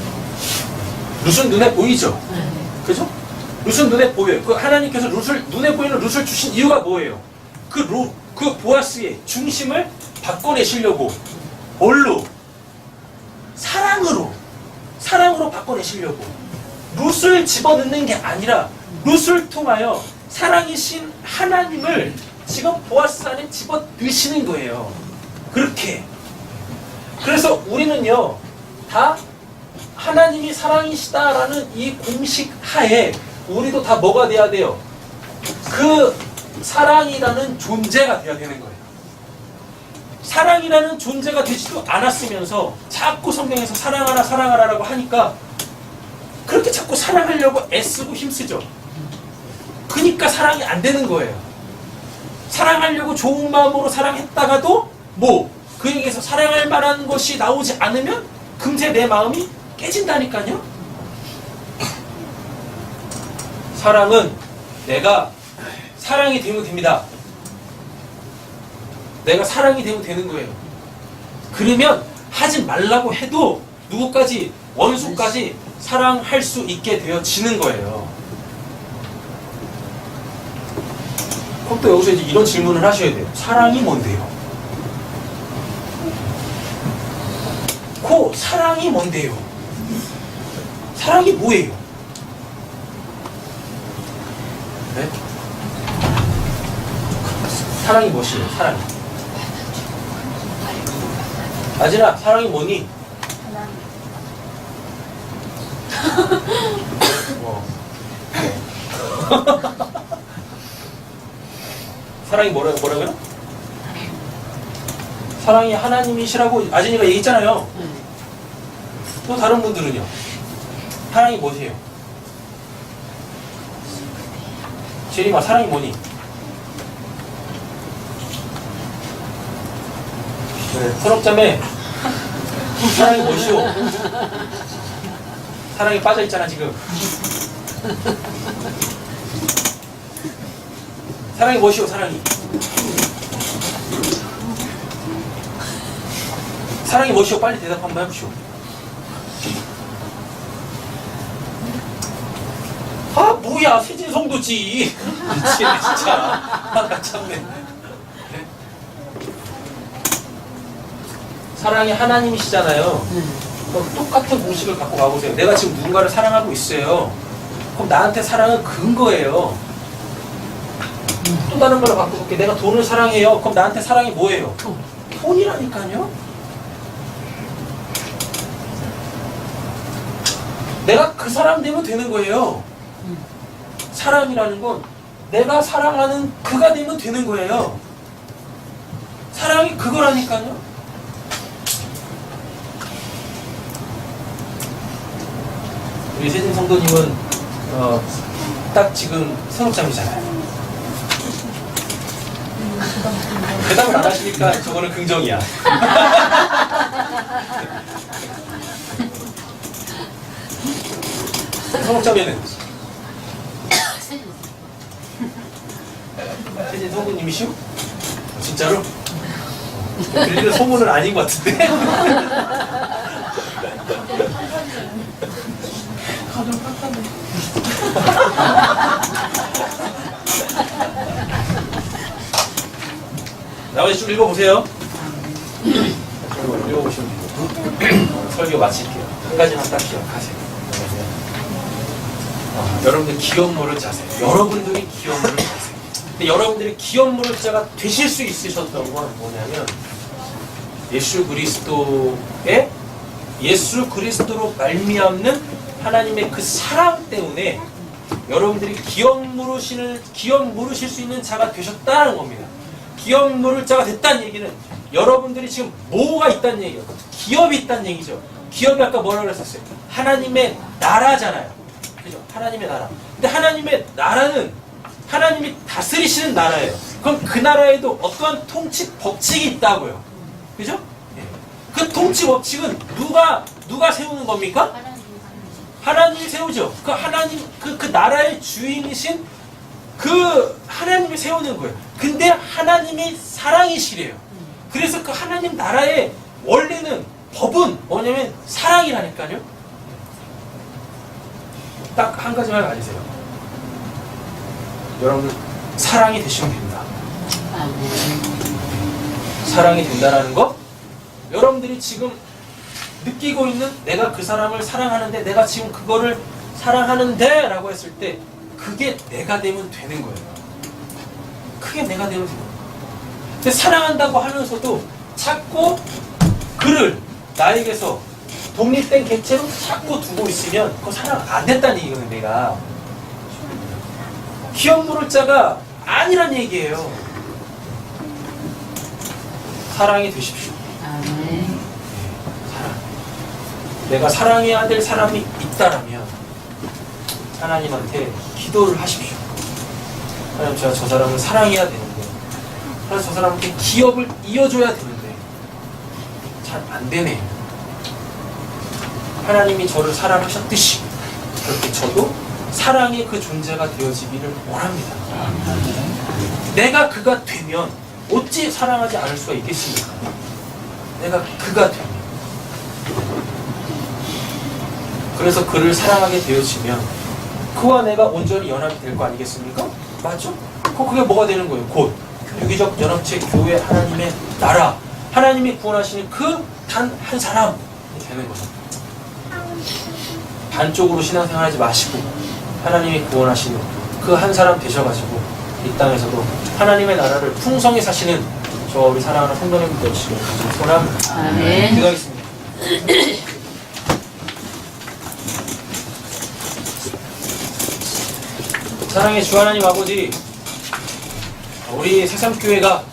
룻은 눈에 보이죠? 그죠? 룻은 눈에 보여요. 그 하나님께서 눈에 보이는 룻을 주신 이유가 뭐예요? 그 보아스의 중심을 바꿔내시려고 뭘로? 사랑으로 바꿔내시려고 룻을 집어넣는 게 아니라 룻을 통하여 사랑이신 하나님을 지금 보아스 안에 집어넣으시는 거예요. 그렇게. 그래서 우리는요 다 하나님이 사랑이시다라는 이 공식 하에 우리도 다 뭐가 돼야 돼요? 그 사랑이라는 존재가 돼야 되는 거예요. 사랑이라는 존재가 되지도 않았으면서 자꾸 성경에서 사랑하라라고 하니까 그렇게 자꾸 사랑하려고 애쓰고 힘쓰죠. 그러니까 사랑이 안 되는 거예요. 사랑하려고 좋은 마음으로 사랑했다가도 뭐 그에게서 사랑할 만한 것이 나오지 않으면 금세 내 마음이 깨진다니까요. 사랑은 내가 사랑이 되면 됩니다. 내가 사랑이 되면 되는 거예요. 그러면 하지 말라고 해도 누구까지? 원수까지 사랑할 수 있게 되어지는 거예요. 그럼 또 여기서 이제 이런 질문을 하셔야 돼요. 사랑이 뭔데요? 사랑이 뭔데요? 사랑이 뭐예요? 네? 사랑이 무엇이에요? 사랑이. 아진아, 사랑이 뭐니? 사랑이 뭐라고요? 사랑이 하나님이시라고 아진이가 얘기했잖아요. 또 다른 분들은요? 사랑이 뭐세요? 제리마, 사랑이 뭐니? 네, 선옥자매, 사랑이 뭐시오? 사랑이 빠져있잖아 지금. 사랑이 뭐시오? 사랑이 뭐시오? 빨리 대답 한번 해보시오. 아 뭐야, 세진성도지. 미치겠네 진짜. 나 참네. 네? 사랑이 하나님이시잖아요. 그럼 똑같은 공식을 갖고 가보세요. 내가 지금 누군가를 사랑하고 있어요. 그럼 나한테 사랑은 근거예요. 또 다른 걸로 바꿔볼게. 내가 돈을 사랑해요. 그럼 나한테 사랑이 뭐예요? 돈이라니까요. 내가 그 사람 되면 되는 거예요. 사랑이라는 건 내가 사랑하는 그가 되면 되는 거예요. 사랑이 그거라니까요. 우리 세진 성도님은 딱 지금 선옥장이잖아요. 대답을 안 하시니까 저거는 긍정이야. 선옥장에는 세진 성도님이시오? 진짜로? 들리는 소문은 아닌 것 같은데? 나머지 쭉 읽어보세요. 읽어보시면 돼요. 설교 마칠게요. 한 가지만 딱 기억하세요. 여러분들 기업 모를 자세. 여러분들이 기업 모를 자세. 근데 여러분들이 기업 모를 자가 되실 수 있으셨던 건 뭐냐면 예수 그리스도로 말미암는 하나님의 그 사랑 때문에 여러분들이 기업 물으실 수 있는 자가 되셨다는 겁니다. 기업 물을 자가 됐다는 얘기는 여러분들이 지금 뭐가 있다는 얘기예요. 기업이 있다는 얘기죠. 기업이 아까 뭐라고 그랬었어요? 하나님의 나라잖아요. 그죠? 하나님의 나라. 근데 하나님의 나라는 하나님이 다스리시는 나라예요. 그럼 그 나라에도 어떠한 통치 법칙이 있다고요. 그죠? 예. 그 통치 법칙은 누가 세우는 겁니까? 하나님이 세우죠. 그 하나님, 그 나라의 주인이신 그 하나님이 세우는 거예요. 근데 하나님이 사랑이시래요. 그래서 그 하나님 나라의 원래는 법은 뭐냐면 사랑이라니까요. 딱 한 가지만 알으세요. 여러분, 사랑이 되시면 됩니다. 사랑이 된다라는 거, 여러분들이 지금 느끼고 있는 내가 그 사람을 사랑하는데, 내가 지금 그거를 사랑하는데 라고 했을 때 그게 내가 되면 되는 거예요. 그게 내가 되면 되는 거예요. 근데 사랑한다고 하면서도 자꾸 그를 나에게서 독립된 객체로 자꾸 두고 있으면 그거 사랑 안 됐다는 얘기거든요. 내가 기업 물을 자가 아니란 얘기예요. 사랑이 되십시오. 사랑. 내가 사랑해야 될 사람이 있다라면 하나님한테 기도를 하십시오. 하나님, 제가 저 사람을 사랑해야 되는데, 하나님, 저 사람한테 기업을 이어줘야 되는데 잘 안 되네. 하나님이 저를 사랑하셨듯이 그렇게 저도 사랑의 그 존재가 되어지기를 원합니다. 내가 그가 되면 어찌 사랑하지 않을 수가 있겠습니까? 내가 그가 되면. 그래서 그를 사랑하게 되어지면 그와 내가 온전히 연합이 될 거 아니겠습니까? 맞죠? 그게 뭐가 되는 거예요? 곧 유기적 연합체 교회 하나님의 나라, 하나님이 구원하시는 그 단 한 사람이 되는 거죠. 반쪽으로 신앙생활하지 마시고 하나님이 구원하시는 그 한 사람 되셔가지고 이 땅에서도 하나님의 나라를 풍성히 사시는 저 우리 사랑하는 성도님들 되시길 소원합니다. 아멘. 기도하겠습니다. 사랑의 주 하나님 아버지, 우리 새삼교회가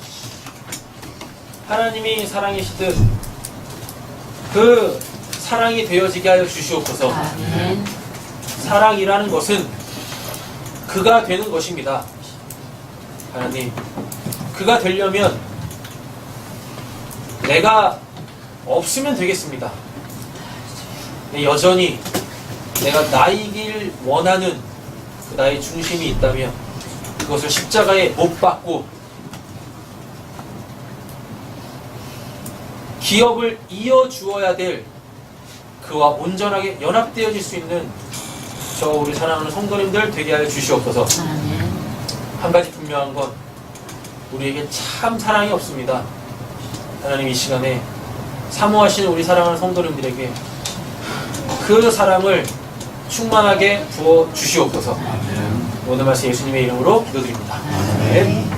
하나님이 사랑이시듯 그 사랑이 되어지게 하여 주시옵소서. 아멘. 사랑이라는 것은 그가 되는 것입니다. 하나님, 그가 되려면 내가 없으면 되겠습니다. 여전히 내가 나이길 원하는 그 나의 중심이 있다면 그것을 십자가에 못 박고 기업을 이어주어야 될 그와 온전하게 연합되어질 수 있는 저 우리 사랑하는 성도님들 되게 하여 주시옵소서. 아멘. 한 가지 분명한 건 우리에게 참 사랑이 없습니다. 하나님, 이 시간에 사모하시는 우리 사랑하는 성도님들에게 그 사랑을 충만하게 부어 주시옵소서. 오늘 말씀 예수님의 이름으로 기도드립니다. 아멘.